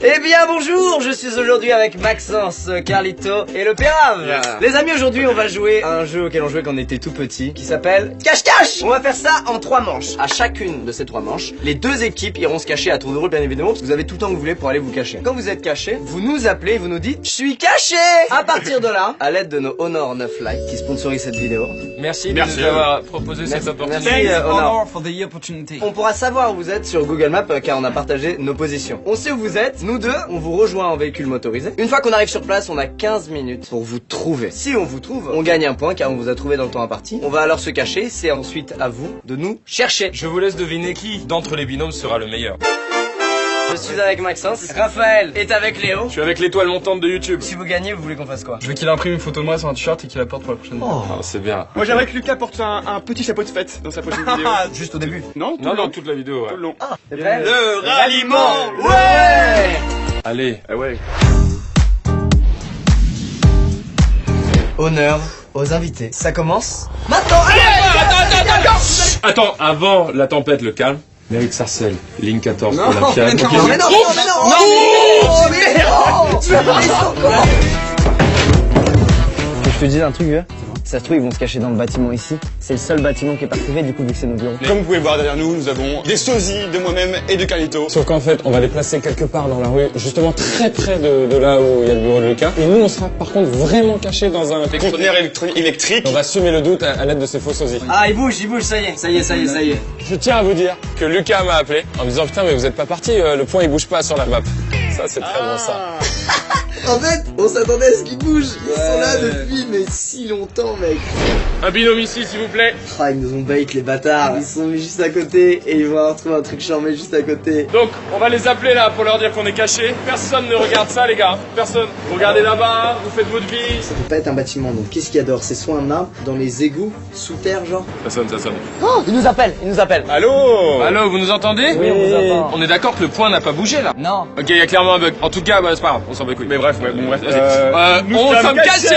Eh bien bonjour, je suis aujourd'hui avec Maxence, Carlito et le Pérave. Yes. Les amis, aujourd'hui on va jouer à un jeu auquel on jouait quand on était tout petit, qui s'appelle Cache-Cache. On va faire ça en 3 manches. À chacune de ces 3 manches, les 2 équipes iront se cacher à tour de rôle bien évidemment, parce que vous avez tout le temps que vous voulez pour aller vous cacher. Quand vous êtes caché, vous nous appelez et vous nous dites « Je suis caché !» À partir de là, à l'aide de nos Honor 9 likes qui sponsorisent cette vidéo, Merci de nous avoir proposé cette opportunité. merci, Honor. On pourra savoir où vous êtes sur Google Maps car on a partagé nos positions. On sait où vous êtes, nous deux, on vous rejoint en véhicule motorisé. Une fois qu'on arrive sur place, on a 15 minutes pour vous trouver. Si on vous trouve, on gagne un point car on vous a trouvé dans le temps imparti. On va alors se cacher, c'est ensuite à vous de nous chercher. Je vous laisse deviner qui d'entre les binômes sera le meilleur. Je suis avec Maxence, Raphaël est avec Léo. Je suis avec l'étoile montante de YouTube. Si vous gagnez, vous voulez qu'on fasse quoi? Je veux qu'il imprime une photo de moi sur un t-shirt et qu'il la porte pour la prochaine fois. Oh, c'est bien. Moi j'aimerais que Lucas porte un petit chapeau de fête dans sa prochaine vidéo. Juste au début. Non, Non, non, toute la vidéo, ouais. tout le long. C'est vrai? Le ralliement. Ouais. Allez. Ah ouais. Honneur aux invités. Ça commence maintenant. Allez. Attends, avant la tempête, le calme. Mérite Sarcelles, ligne 14 pour la Fiat. Mais non, mais non, mais non, non, mais non. Je te dis un truc, vieux. Ça se trouve, ils vont se cacher dans le bâtiment ici. C'est le seul bâtiment qui est pas privé, du coup, vu que c'est nos bureaux. Comme vous pouvez voir derrière nous, nous avons des sosies de moi-même et de Carlito. Sauf qu'en fait, on va les placer quelque part dans la rue, justement très près de là où il y a le bureau de Lucas. Et nous, on sera par contre vraiment cachés dans un Conteneur électrique. On va semer le doute à l'aide de ces faux sosies. Ah, il bouge, ça y est, ça y est, ça y est, ça y est. Je tiens à vous dire que Lucas m'a appelé en me disant putain mais vous êtes pas parti, le point il bouge pas sur la map. Ça c'est très bon ça. En fait, on s'attendait à ce qu'ils bougent. Ils sont là depuis, mais si longtemps, mec. Un binôme ici, s'il vous plaît. Ah, ils nous ont bait, les bâtards. Ils sont mis juste à côté et ils vont avoir trouvé un truc charmé juste à côté. Donc, on va les appeler là pour leur dire qu'on est cachés. Personne ne regarde ça, les gars. Personne. Vous regardez là-bas, vous faites votre vie. Ça peut pas être un bâtiment, donc qu'est-ce qu'il y a dehors? C'est soit un arbre, dans les égouts, sous terre, genre. Ça sonne, ça sonne. Oh, il nous appelle, il nous appelle. Allô? Allô, vous nous entendez? Oui, on vous entend. On est d'accord que le point n'a pas bougé là? Non. Ok, il y a clairement un bug. En tout cas, bah, c'est pas grave, on s'en bat les couilles. Mais bref, ouais, bon, bref, vas-y. nous On sommes sommes cachés. cachés!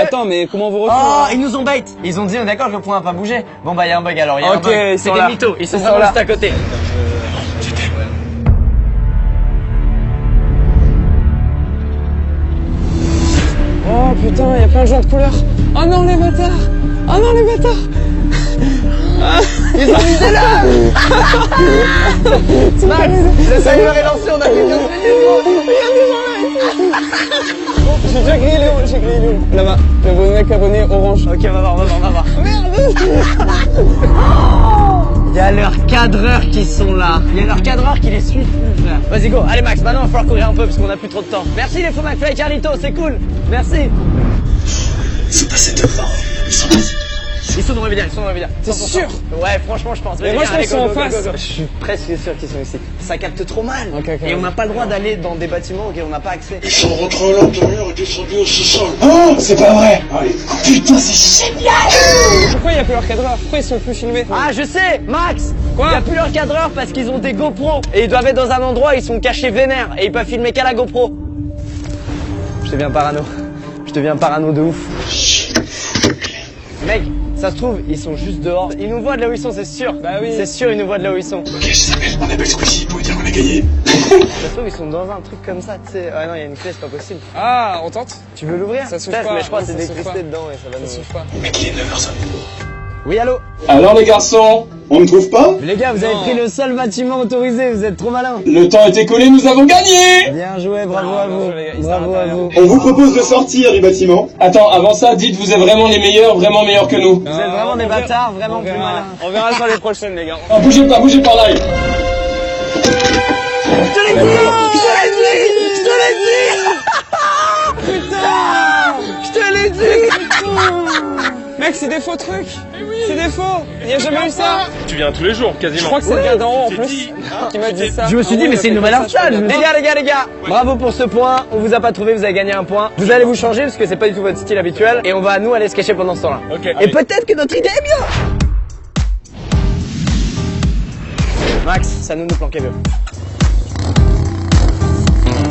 Attends mais comment vous retrouvez Oh, ils nous ont bait. Ils ont dit, on est d'accord que le point a pas bougé. Bon, bah, il y a un bug alors, il y a un Ok, bug. ils C'est sont des là. mythos, ils sont Ils sont vraiment là. juste à côté. Oh putain, il y a plein de gens de couleur. Oh non les bâtards. Oh non les bâtards. Ils ont mis des là. Max, le timer est lancé, on a fait 15 minutes, gros. J'ai déjà grillé Léon, j'ai grillé Léon. Là-bas, le bon mec abonné orange. Ok, on va voir, on va voir, on va voir. Il y a leurs cadreurs qui sont là. Il y a leurs cadreurs qui les suivent, frère. Vas-y, go. Allez, Max, maintenant, il va falloir courir un peu parce qu'on a plus trop de temps. Merci les faux McFly et Carlito, c'est cool. Merci. C'est passé devant. Ils sont là. Ils sont dans le ils sont dans le T'es sûr? Ouais, franchement, je pense. Mais Vas-y, moi, je allez, pense qu'ils sont go, en go, go, face. go, go. Je suis presque sûr qu'ils sont ici. Ça capte trop mal. Ok, ok. Et on n'a pas le droit d'aller dans des bâtiments auxquels on n'a pas accès. Ils sont rentrés à l'intérieur et descendus au sous-sol. Oh, c'est pas vrai. Allez, putain, c'est génial. Pourquoi il y a plus leur cadreur? Pourquoi ils sont plus filmés? Ah, je sais, Max. Quoi? Il n'y a plus leur cadreur parce qu'ils ont des GoPro. Et ils doivent être dans un endroit, ils sont cachés vénères. Et ils peuvent filmer qu'à la GoPro. Je deviens parano. Je deviens parano de ouf. Mec, ça se trouve, ils sont juste dehors. Ils nous voient de là où ils sont, c'est sûr. Bah oui. C'est sûr, ils nous voient de là où ils sont. Ok, je t'appelle. On appelle Squeezie pour lui dire qu'on a gagné. Ça se trouve, ils sont dans un truc comme ça, tu sais. Ah non, il y a une clé, c'est pas possible. Ah, on tente? Tu veux l'ouvrir? Ça s'ouvre Peut-être, pas. mais je crois que Non, c'est ça s'ouvre décrusté pas. dedans et ça va Ça nous... s'ouvre pas. Mec, il est 9h05. Oui, allô? Alors les garçons, on ne trouve pas? Les gars, vous avez pris le seul bâtiment autorisé, vous êtes trop malins. Le temps est écoulé, nous avons gagné! Bien joué, bravo à vous. les gars, ils Bravo à vous. On vous propose de sortir du bâtiment. Attends, avant ça, dites vous êtes vraiment les meilleurs, vraiment meilleurs que nous. Vous êtes vraiment des bâtards, vraiment plus malins. On verra sur les prochaines les gars. Ah, bougez par là. Je te l'ai dit. Mec, c'est des faux trucs. C'est des faux. Il y a jamais eu ça. Tu viens tous les jours, Je quasiment. crois que c'est le gars d'en haut en C'est plus dit. qui m'a dit ça. Je me suis dit, mais c'est une nouvelle install. Les Les gars, bravo pour ce point. On vous a pas trouvé, vous avez gagné un point. Vous allez vous changer parce que c'est pas du tout votre style habituel. Et on va, nous, aller se cacher pendant ce temps-là. Ok. Et peut-être que notre idée est bien. Max, ça nous planquer, vieux.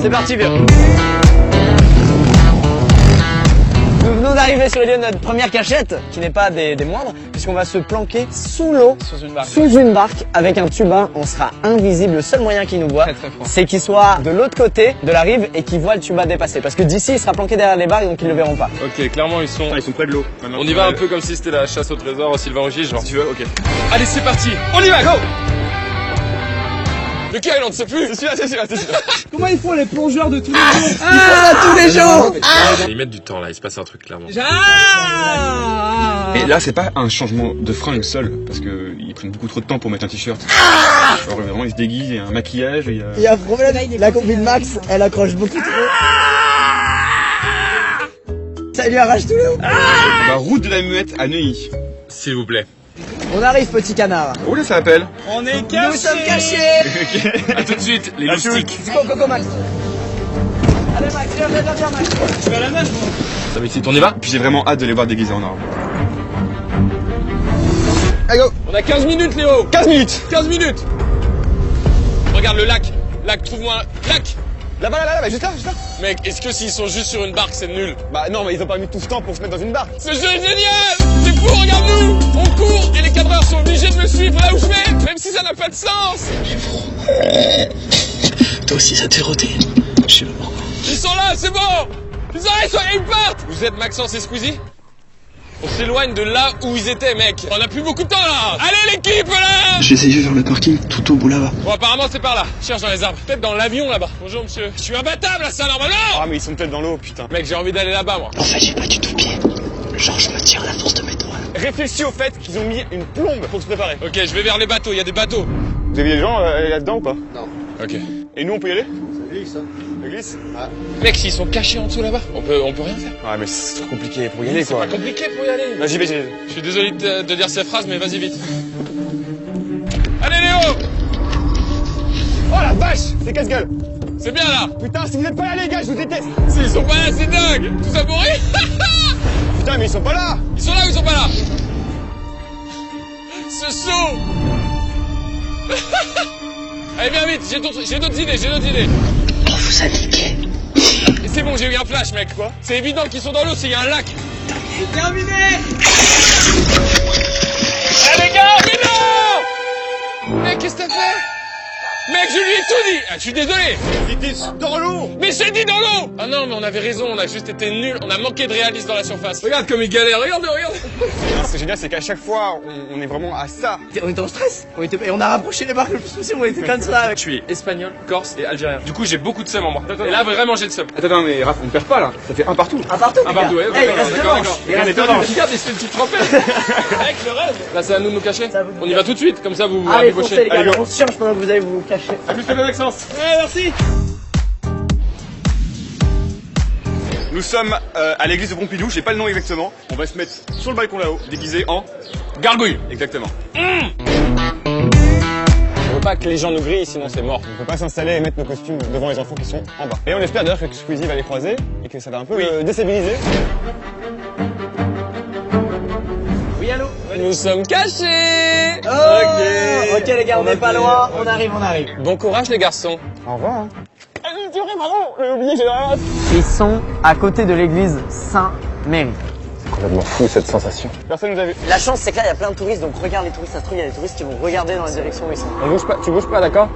C'est parti, vieux. Nous venons d'arriver sur les lieux de notre première cachette, qui n'est pas des moindres, puisqu'on va se planquer sous l'eau, sous une barque, avec un tuba. On sera invisible. Le seul moyen qu'il nous voit, c'est qu'il soit de l'autre côté de la rive et qu'il voit le tuba dépasser. Parce que d'ici, il sera planqué derrière les barques, donc ils le verront pas. Ok, clairement ils sont près de l'eau. On y va un peu comme si c'était la chasse au trésor, Sylvain Rugis, genre. Si tu veux, ok. Allez, c'est parti. On y va, go. Lucas, il en sait plus. C'est celui-là. Comment ils font les plongeurs de tous les jours? Tous les jours. Ils mettent du temps là, il se passe un truc clairement. Et là, c'est pas un changement de fringue seul, parce que ils prennent beaucoup trop de temps pour mettre un t-shirt. Alors vraiment, ils se déguisent, il y a un maquillage, il y a... Il y a un problème, la copine Max, elle accroche beaucoup trop. Ça lui arrache tout le haut. On va route de la Muette à Neuilly. S'il vous plaît. On arrive, petit canard. Oh là, ça appelle. On est Nous sommes cachés. A tout de suite, les loustiques. Coco Max. Allez Max, viens Max. Je vais à la nage, moi. Ça va ici, on y va. Puis j'ai vraiment hâte de les voir déguisés en arbre. On a 15 minutes, Léo. 15 minutes. 15 minutes. Regarde le lac. Lac, trouve-moi un lac. Là-bas, juste là. Mec, est-ce que s'ils sont juste sur une barque, c'est nul? Bah non, mais ils ont pas mis tout ce temps pour se mettre dans une barque. Ce jeu est génial. C'est fou, regarde-nous. On court et les cadreurs sont obligés de me suivre là où je vais, même si ça n'a pas de sens. Toi aussi ça t'est rodé. Je sais pas pourquoi. Ils sont là, c'est bon. Ils arrêtent et ils partent. Vous êtes Maxence et Squeezie? On s'éloigne de là où ils étaient, mec. On a plus beaucoup de temps là. Allez l'équipe là. J'ai essayé vers le parking tout au bout là-bas. Bon, apparemment c'est par là. Cherche dans les arbres. Peut-être dans l'avion là-bas. Bonjour monsieur. Je suis imbattable là, ça normalement. Ah, mais ils sont peut-être dans l'eau, putain. Mec, j'ai envie d'aller là-bas moi. En fait j'ai pas du tout pied. Genre je me tire à la force de mes doigts. Réfléchis au fait qu'ils ont mis une plombe pour se préparer. Ok, je vais vers les bateaux. Il y a des bateaux. Vous avez des gens là-dedans ou pas? Ok. Et nous, on peut y aller? Ça glisse, hein. Ça glisse? Mec, s'ils sont cachés en dessous là-bas, on peut rien faire. Ah, mais c'est trop compliqué pour y aller, C'est quoi. pas compliqué pour y aller. Vas-y, vas-y. Je suis désolé de dire ces phrases, mais vas-y vite. Allez Léo. Oh la vache! C'est casse-gueule! C'est bien là. Putain, si vous êtes pas là, les gars, je vous déteste! S'ils sont pas là, c'est dingue. Tout ça pour rien. Putain, mais ils sont pas là! Ils sont là ou ils sont pas là? Ce saut. Allez, viens vite, j'ai d'autres idées. On vous a niqué. Et c'est bon, j'ai eu un flash, mec. Quoi? C'est évident qu'ils sont dans l'eau s'il y a un lac. C'est terminé. Eh les gars, mais non. Mec, qu'est-ce que t'as fait? Mec, je lui ai tout dit. Ah, je suis désolé. J'étais dans l'eau! Mais j'ai dit dans l'eau. Ah non, mais on avait raison, on a juste été nuls. On a manqué de réalisme dans la surface. Regarde comme il galère, regarde. Ce qui est génial, c'est qu'à chaque fois, on est vraiment à ça. On était en stress. Et on a rapproché les barques le plus possible. On était comme ça. Je suis espagnol, corse et algérien. Du coup, j'ai beaucoup de seum en moi. Et là, vraiment, j'ai de seum. Attends, mais Raph, on perd pas là. Ça fait un partout. Un partout. Un partout, ouais. Hey, il reste deux manches. Il reste deux manches. Regarde, il se fait une petite trempette. Mec, le rêve. Là, c'est à nous de nous cacher. On y va tout de suite, comme ça vous Allez, raccrochez. foncez les gars. Allez, go. On se cherche pendant que vous allez vous cacher. À plus que le Maxence. Ouais, merci. Nous sommes à l'église de Pompidou, j'ai pas le nom exactement. On va se mettre sur le balcon là-haut, déguisé en Gargouille. exactement. On veut pas que les gens nous grillent, sinon c'est mort. On peut pas s'installer et mettre nos costumes devant les enfants qui sont en bas. Et on espère d'ailleurs que Squeezie va les croiser et que ça va un peu déstabiliser. Oui, allô. Nous sommes cachés. Ok les gars, on n'est pas loin. On arrive. Bon courage les garçons. Au revoir. Hein. J'ai oublié, j'ai la hâte. Ils sont à côté de l'église Saint-Méry. Complètement fou cette sensation. Personne nous a vu. La chance, c'est que là, il y a plein de touristes, donc regarde les touristes, ça se trouve, il y a des touristes qui vont regarder dans la direction où ils sont. On bouge pas, tu bouges pas, d'accord?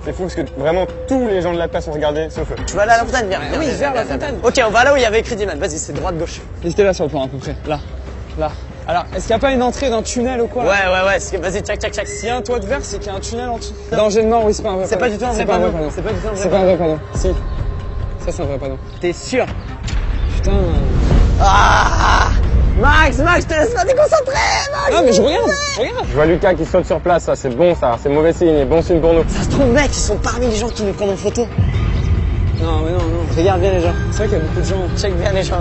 C'est fou parce que vraiment tous les gens de la place ont regardé sauf eux. Tu vas aller à la fontaine, viens. Oui, vers la fontaine. Ok, on va là où il y avait écrit Diman. Vas-y, c'est droite-gauche. J'étais là sur le plan à peu près. Là. Alors, est-ce qu'il n'y a pas une entrée d'un tunnel ou quoi? Ouais. Vas-y, tchac. S'il y a un toit de verre, c'est qu'il y a un tunnel en dessous. Danger de mort, oui, c'est pas un vrai C'est pas du tout un vrai panneau. C'est pas du tout un C'est vrai pas un vrai panneau. Si. Ça, c'est un vrai panneau. T'es sûr? Putain. Ah Max, je te laisse pas déconcentrer, Max. Non, mais je regarde. Je vois Lucas qui saute sur place, ça c'est bon ça, c'est mauvais signe, bon signe pour nous. Ça se trouve, mec, ils sont parmi les gens qui nous prennent en photo. Non, mais non. Regarde bien les gens. C'est vrai qu'il y a beaucoup de gens. Check bien les gens.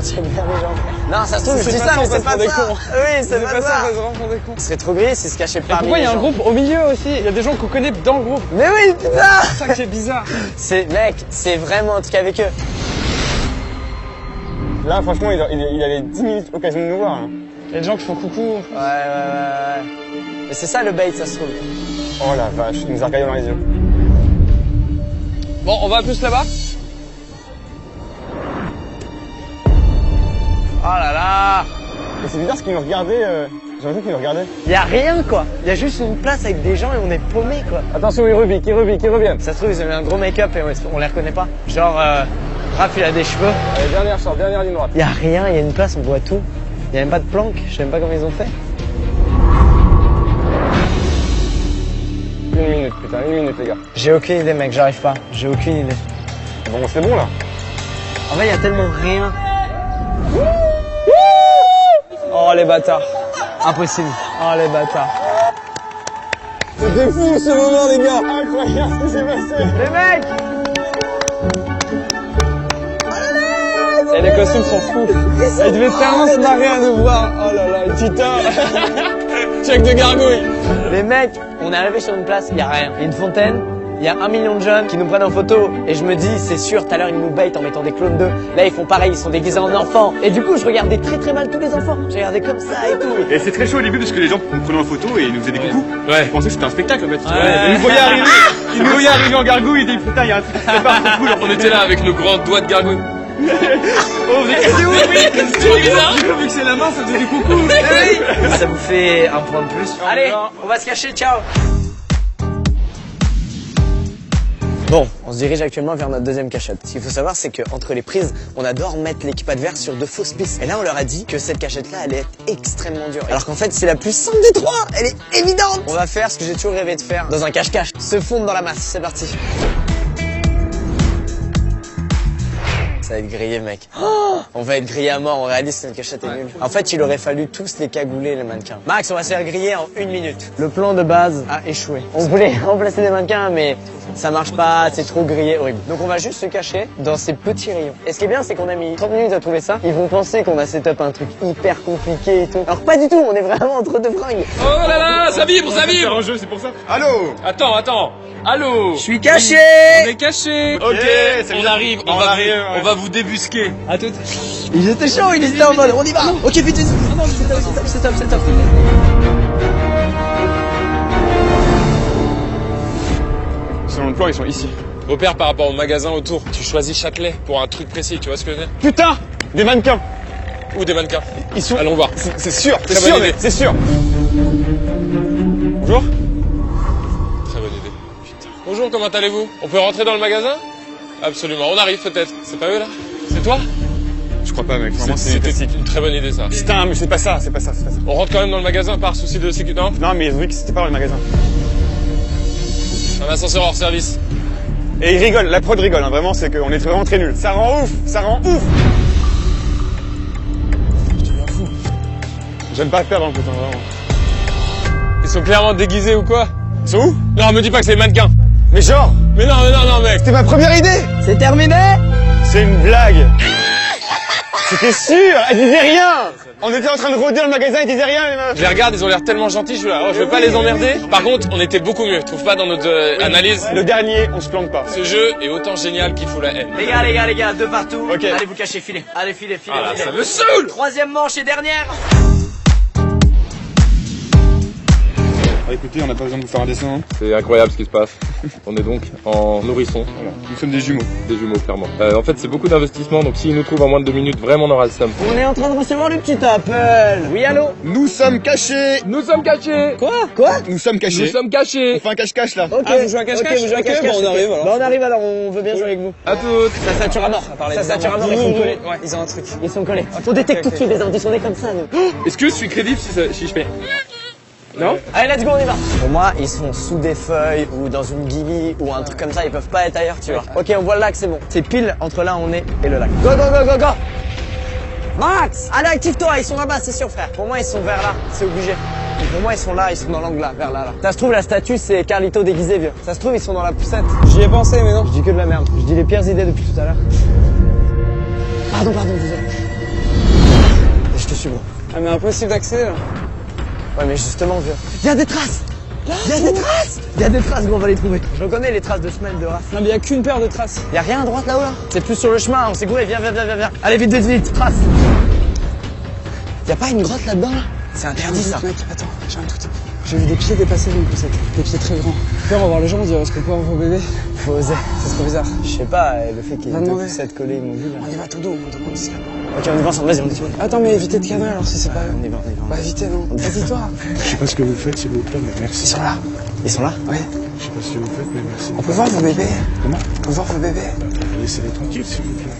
Non, ça se trouve, je C'est dis pas ça, ça, mais on c'est passe pas pour des ça. cons. Oui, c'est pas ça. On se rend compte des cons. Ce serait trop gris s'ils se cachaient Et parmi pourquoi il y les a un gens. groupe au milieu aussi? Il y a des gens qu'on connaît dans le groupe. Mais oui, putain. C'est ça qui est bizarre. Mec, c'est vraiment un truc avec eux. Là franchement il avait 10 minutes occasion de nous voir. Hein. Il y a des gens qui font coucou. Ouais. Mais c'est ça le bait, ça se trouve. Oh la vache, il nous a regardé dans les yeux. Bon, on va plus là-bas. là là. Et c'est bizarre parce qu'ils nous regardaient, j'ai l'impression qu'ils nous regardaient. Y a rien quoi. Y a juste une place avec des gens et on est paumés quoi. Attention, ils reviennent. Ça se trouve ils ont eu un gros make-up et on les reconnaît pas. Genre Raph il a des cheveux. Allez, dernière chance, dernière ligne droite. Y a rien, y a une place, on voit tout. Y a même pas de planque, je sais même pas comment ils ont fait. 1 minute, putain, 1 minute, les gars. J'ai aucune idée mec, j'arrive pas. J'ai aucune idée. Bon, c'est bon, là. En fait y a tellement rien. Oh les bâtards. Impossible. Oh les bâtards. C'était fou, ce moment, les gars. Incroyable ce qui s'est passé. Les mecs! Et les costumes sont fous. Ils devaient tellement se marrer à nous voir. Oh là là, Tita. Check de gargouille. Les mecs, on est arrivé sur une place, y a rien. Y a une fontaine, y a 1 million de jeunes qui nous prennent en photo. Et je me dis, c'est sûr, tout à l'heure ils nous baitent en mettant des clones d'eux. Là ils font pareil, ils sont déguisés en enfants. Et du coup je regardais très mal tous les enfants. Je regardais comme ça et tout. Et c'est très chaud au début parce que les gens nous prenaient en photo et ils nous faisaient des coucous. Ouais. Ils pensaient que c'était un spectacle en fait. Ouais. Ils nous voyaient arriver, ils nous voyaient arriver en gargouille et ils disaient putain, il y a un truc qui se prépare trop cool. On était là avec nos grands doigts de gargouille. Oh, vous êtes où? C'est trop bizarre. Vu que c'est la main, ça faisait du coucou. Ça vous fait un point de plus. Allez, on va se cacher, ciao. Bon, on se dirige actuellement vers notre deuxième cachette. Ce qu'il faut savoir, c'est qu'entre les prises, on adore mettre l'équipe adverse sur de fausses pistes. Et là, on leur a dit que cette cachette-là allait être extrêmement dure. Alors qu'en fait, c'est la plus simple des trois. Elle est évidente. On va faire ce que j'ai toujours rêvé de faire dans un cache-cache. Se fondre dans la masse. C'est parti. Ça va être grillé, mec. Oh, on va être grillé à mort. On réalise que notre cachette est nulle. En fait, il aurait fallu tous les cagouler, les mannequins. Max, on va se faire griller en 1 minute. Le plan de base a échoué. On voulait remplacer des mannequins, mais ça marche pas. C'est trop grillé, horrible. Donc, on va juste se cacher dans ces petits rayons. Et ce qui est bien, c'est qu'on a mis 30 minutes à trouver ça. Ils vont penser qu'on a setup un truc hyper compliqué et tout. Alors, pas du tout. On est vraiment entre deux fringues. Oh là là, ça vibre, ça C'est vibre. un jeu, c'est pour ça. Allô? Attends. Allô. Je suis caché. On est caché. Ok, c'est on bien. arrive, On arrive, ouais. on va vous débusquer. À toutes. Ils étaient chauds. Ils étaient en mode. On y va. Ok, vite. C'est top. Selon le plan, ils sont ici. Repère par rapport au magasin autour. Tu choisis Châtelet pour un truc précis, tu vois ce que je veux dire? Putain, des mannequins. Ou des mannequins. Ils sont... Allons voir. C'est sûr, Très c'est bonne sûr, idée. mec, c'est sûr. Bonjour. Très bonne idée. Putain. Bonjour, comment allez-vous? On peut rentrer dans le magasin? Absolument. On arrive peut-être. C'est pas eux là? C'est toi? Je crois pas, mec. Vraiment, c'est C'était une très bonne idée ça. Putain, mais c'est pas ça. On rentre quand même dans le magasin par souci de sécurité. Non? Non, mais ils ont vu que c'était pas dans le magasin. Un ascenseur hors service. Et ils rigolent, la prod rigole, hein, vraiment, c'est qu'on est vraiment très nuls. Ça rend ouf. Je m'en fous. J'aime pas perdre en plus, hein, vraiment. Ils sont clairement déguisés ou quoi? Ils sont où? Non, me dis pas que c'est les mannequins. Mais genre, Mais non, mec. c'était ma première idée. C'est terminé. C'est une blague. C'était sûr, elle disait rien. On était en train de rôder dans le magasin, elle disait rien, les meufs. Je les regarde, ils ont l'air tellement gentils, je suis là. Oh, je veux pas les emmerder. Par contre, on était beaucoup mieux. Trouve pas dans notre analyse. Le dernier, on se plante pas. Ce jeu est autant génial qu'il faut la haine. Les gars, deux partout. Ok. Allez vous cacher, filez. Allez, filez. Ah, ça me saoule. Troisième manche et dernière. Ah, écoutez, on n'a pas besoin de vous faire un dessin. Hein. C'est incroyable ce qui se passe. On est donc en nourrisson, Voilà. Nous sommes des jumeaux. des jumeaux clairement. En fait c'est beaucoup d'investissement, donc s'ils nous trouvent en moins de 2 minutes, vraiment on aura le seum. On est en train de recevoir le petit appel. Oui, allô? Nous sommes cachés. Nous sommes cachés. Quoi? Nous sommes cachés. Nous sommes cachés. On fait un cache-cache là. Ok. Ah, vous jouez à cache-cache? Vous jouez à cache-cache. Bon, on arrive alors. Bah, on arrive alors, on veut bien jouer avec vous. À toutes. Ça sature à mort. Ça sature à mort, ils sont collés. Ouais, ils ont un truc. Ils sont collés. On détecte tout de suite les indices, on est comme ça, nous. Est-ce que je suis crédible si je fais... Non? Allez, let's go, on y va. Pour moi, ils sont sous des feuilles ou dans une guilie ou un truc comme ça, ils peuvent pas être ailleurs, tu vois. Ok, on voit le lac, c'est bon. C'est pile entre là où on est et le lac. Go, go, go, go, go. Max, allez, active-toi, ils sont là-bas, c'est sûr, frère. Pour moi, ils sont vers là, c'est obligé. Et pour moi, ils sont là, ils sont dans l'angle là, vers là, là. Ça se trouve, la statue, c'est Carlito déguisé, vieux. Ça se trouve, ils sont dans la poussette. J'y ai pensé, mais non. Je dis que de la merde. Je dis les pires idées depuis tout à l'heure. Pardon, désolé. Je te suis, bro. Ah, mais impossible d'accéder là. Ouais, mais justement, vieux. Il y a des traces. Il y a des traces, gros, on va les trouver. Je reconnais les traces de semelles de Raph. Non, mais y a qu'une paire de traces. Y a rien à droite là-haut là? C'est plus sur le chemin, on s'est gouré, viens. Allez, vite, trace. Y a pas une grotte là-dedans là? C'est interdit ça. Mec, attends, j'ai un doute. J'ai vu des pieds dépasser d'une poussette. Des pieds très grands. On peut revoir les gens, on dirait est-ce qu'on peut avoir vos bébés? Faut oser. C'est trop bizarre. Je sais pas, le fait qu'il y ait Va deux demander. poussettes collées immobiles. On y va tout doux, on demande discrètement. Ok, on y va ensemble, vas-y, on y va. Attends, mais évitez de cadrer alors si c'est pas eux. On y va. Bah évitez, non. Vas-y, toi. Je sais pas ce que vous faites, s'il vous plaît, mais merci. Ils sont là. Ils sont là? Oui. Je sais pas ce que vous faites, mais merci. On peut voir vos bébés? Comment? On peut voir vos bébés? Laissez-les tranquilles, s'il vous plaît.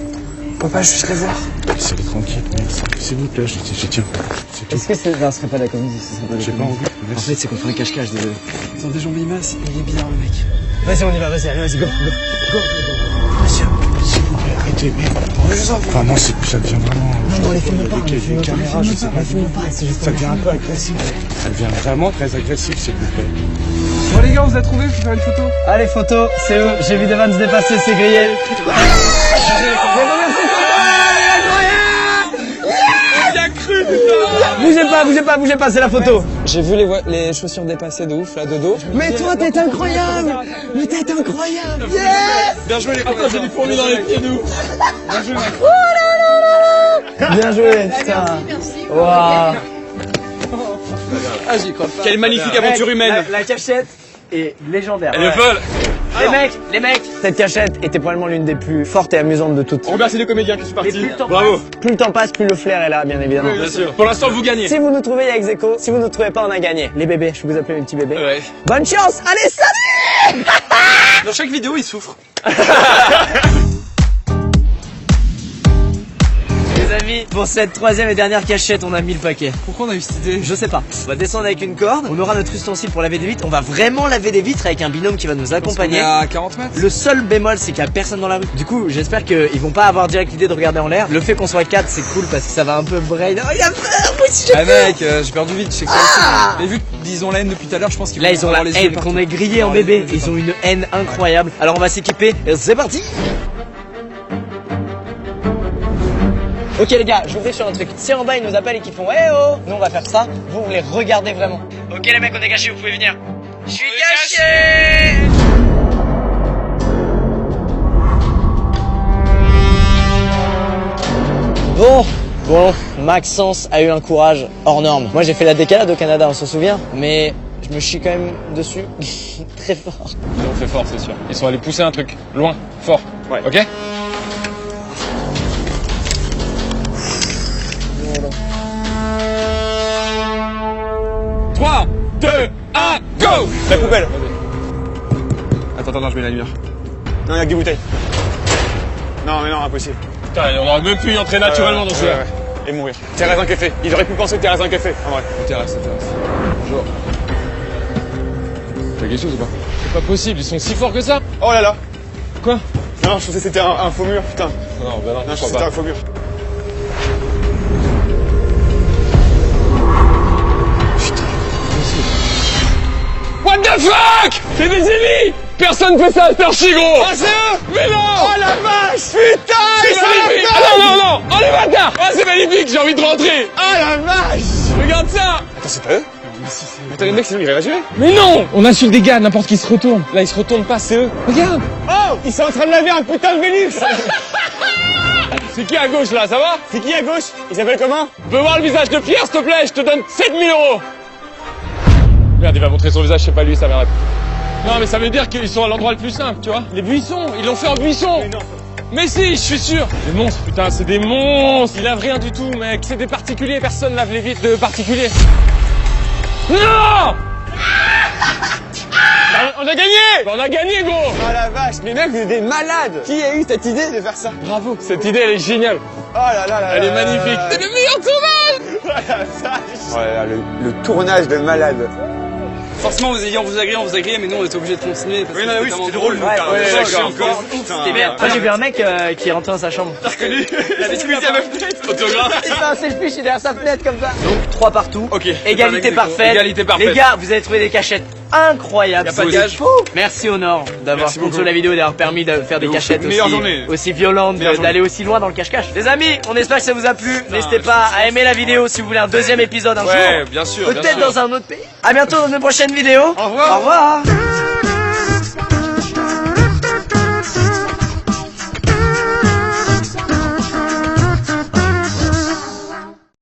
On peut pas juste les voir? Laissez-les tranquilles, merci. S'il vous plaît, je tiens. C'est tout. Est-ce que ce serait pas la comédie? Ce serait pas la J'ai pas comédie. envie, En merci. fait, c'est qu'on fait un cache-cache, désolé. Attendez, Jean-Bimas, il est bizarre le mec. Vas-y, on y va, vas-y, allez, vas-y, go. Monsieur, s'il vous plaît, arrêtez, mais... Enfin, non, ça devient vraiment... Non, les filme pas, Ok, les des filme pas, caméras, je sais pas. c'est juste Ça devient un peu agressif. Ça devient vraiment très agressif, s'il vous plaît. Bon les gars, on vous a trouvé, je peux faire une photo? Allez, photo, c'est eux. J'ai vu Devans se dépasser, c'est grillé. Bougez pas, c'est la photo. J'ai vu les chaussures dépassées de ouf, là, de dos. Mais toi, t'es incroyable. Mais t'es incroyable. Yes. Bien joué les gars. J'ai des fourmis dans les pieds de ouf. Bien joué, putain. Waouh. Ah, j'y crois pas. Quelle magnifique aventure humaine. La cachette est légendaire. Elle est folle. Les mecs, cette cachette était probablement l'une des plus fortes et amusantes de toutes. On remercie les comédiens qui sont partis. Bravo. Plus le temps passe, plus le flair est là, bien évidemment. Bien sûr. Pour l'instant, vous gagnez. Si vous nous trouvez, il y a ex-aequo. Si vous nous trouvez pas, on a gagné. Les bébés, je vais vous appeler mes petits bébés. Ouais. Bonne chance. Allez, salut. Dans chaque vidéo, il souffre. Les amis, pour cette troisième et dernière cachette, on a mis le paquet. Pourquoi on a eu cette idée? Je sais pas. On va descendre avec une corde. On aura notre ustensile pour laver des vitres. On va vraiment laver des vitres avec un binôme qui va nous accompagner. On est à 40 mètres. Le seul bémol, c'est qu'il y a personne dans la rue. Du coup, j'espère qu'ils vont pas avoir direct l'idée de regarder en l'air. Le fait qu'on soit 4, c'est cool parce que ça va un peu brain. Oh, il a peur. Moi aussi, j'ai Ah peur. mec, j'ai perdu vite, je sais que ça aussi. Mais vu qu'ils ont la haine depuis tout à l'heure, je pense qu'ils Là, vont ils ont avoir la les yeux haine partout. qu'on est grillé en bébé. Ils ont une haine incroyable. Alors, on va s'équiper. C'est parti. Ok les gars, je vous prie sur un truc. Si en bas ils nous appellent et qu'ils font eh oh, nous on va faire ça, vous les regardez vraiment. Ok les mecs, on est cachés, vous pouvez venir. Je suis caché. Bon, Maxence a eu un courage hors norme. Moi j'ai fait la décalade au Canada, on s'en souvient, mais je me chie quand même dessus très fort. Ils ont fait fort, c'est sûr. Ils sont allés pousser un truc. Loin. Fort. Ouais. Ok? 3, 2, 1, go! La poubelle. Attends, je mets la lumière. Non, il y a que des bouteilles. Non, mais non, impossible. Putain, on aurait même pu y entrer naturellement dans ce ouais. Et mourir. Terrasse un café. Ils auraient pu penser terrasse un café, en vrai. Terrasse. Bonjour. T'as quelque chose ou pas? C'est pas possible, ils sont si forts que ça? Oh là là. Quoi? Non, je pensais que c'était un faux mur, putain. Non, bah non, Non, je je pensais que crois c'était pas. un faux mur. What the fuck? C'est des génies! Personne fait ça à cette heure-ci, gros! Ah, c'est eux! Mais non! Oh la vache! Putain! C'est magnifique! Ah non! Oh les bâtards! Ah, c'est magnifique, j'ai envie de rentrer! Ah la vache! Regarde ça! Attends, c'est pas eux? Attends, les mecs, sinon ils réagiraient. Mais non! On a su des gars, n'importe qui se retourne. Là, ils se retournent pas, c'est eux. Regarde! Oh! Ils sont en train de laver un putain de Vénus! C'est qui à gauche, là, ça va? C'est qui à gauche? Il s'appelle comment? On peut voir le visage de Pierre, s'il te plaît? Je te donne 7000 €! Merde, il va montrer son visage, c'est pas lui, ça m'arrête. Non, mais ça veut dire qu'ils sont à l'endroit le plus simple, tu vois? Les buissons! Ils l'ont fait en buisson! Mais non. Mais si, je suis sûr! Des monstres, putain, c'est des monstres! Ils lavent rien du tout, mec! C'est des particuliers, personne lave les vitres de particuliers! Non! On a gagné! On a gagné, gros! Oh la vache, mais mec, vous êtes des malades! Qui a eu cette idée de faire ça? Bravo! Cette idée, elle est géniale! Oh là là là! Elle est magnifique! C'est le meilleur tournage! Oh la vache! Oh là là, le tournage de malade! Forcément, on vous a grillé, mais nous on était obligés de continuer. Parce que oui, c'était drôle. d'accord. C'était bien. Moi j'ai vu un mec qui est rentré dans sa chambre. T'as reconnu? La discuté à ma fenêtre. Autographe. Il fait un selfie, je suis derrière sa fenêtre comme ça. Donc 3 partout. Ok. Égalité parfaite. Égalité parfaite. Les gars, vous avez trouvé des cachettes incroyables. Y a pas de C'est gage. fou. Merci Honor d'avoir sponsor la vidéo et d'avoir permis de faire des cachettes Meilleure journée. aussi violentes, Meilleure journée. d'aller aussi loin dans le cache-cache. Les amis, on espère que ça vous a plu. N'hésitez pas à aimer la vidéo si vous voulez un deuxième épisode un jour. Ouais, bien sûr. Peut-être dans un autre pays. À bientôt dans une prochaine vidéo. Au revoir. Au revoir.